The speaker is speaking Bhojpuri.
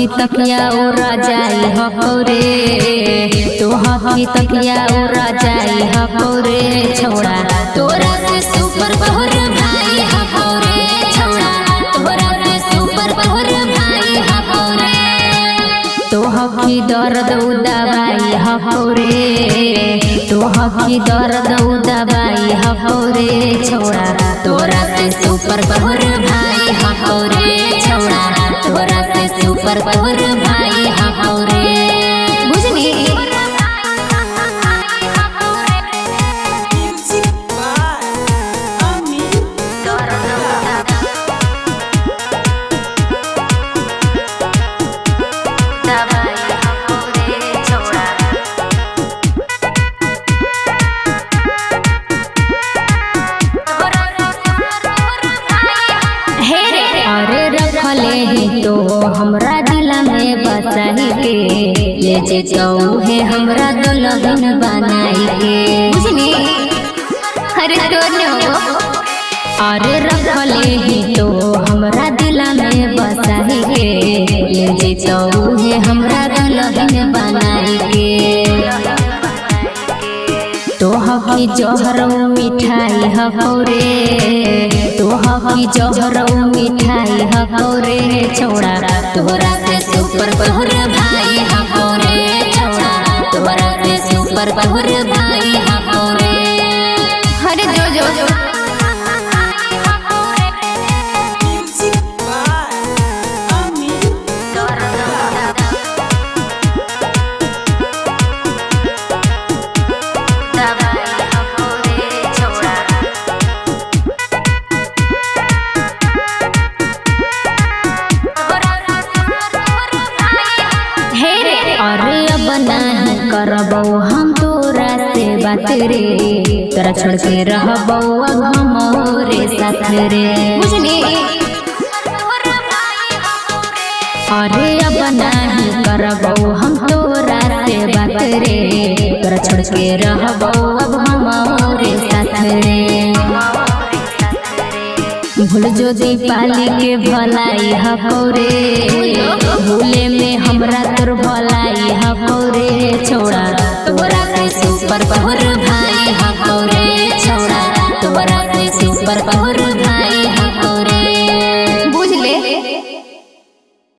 की तकिया उड़ा जाई हकौरे, तोहा की तकिया उड़ा जाई हकौरे छोड़ा, तोरा से सुपर बहुर भाई हकौरे छोड़ा, तोरा से सुपर बहुर भाई हकौरे, तोहा की दर्द उदाबाई हकौरे, तोहा की दर्द उदाबाई हकौरे छोड़ा, तोरा से सुपर बहुर भाई हकौरे छोड़ा, तोरा से सुपर बहुर भाई हकौरे बुझनी। अरे रखले ही तो हमरा दिल में बसाई के, ले जे जाऊ है हमरा दुल्हन बनाई के बुझनी। अरे अरे रखले ही तो हमरा दिल में बसाई के, ले जे जाऊ है हमरा दुल्हन बनाई के, तोहा की जहर मिठाई हकौरे, तोहा की जहर मिठाई हकौरे छोड़ा, तोरा से सुपर बहुर भाई हकौरे छोड़ा, तोरा से सुपर बहुर भाई हकौरे। अरे जो जो जो अरे अब नहीं करबौ हम तोरा से बात रे, तोरा छोड़ के रहबौ अब हमरे साथ रे बुझनी। अरे अब नहीं करबौ हम तोरा से बात रे, तोरा छोड़ के रहबौ अब हमरे साथ रे, भूल जो दीपाली के भलाई हकौरे, भूले में हमरा तोर भलाई हकौरे छोड़ा, तोरा से सुपर बहुर भाई हकौरे छोड़ा, तोरा से सुपर बहुर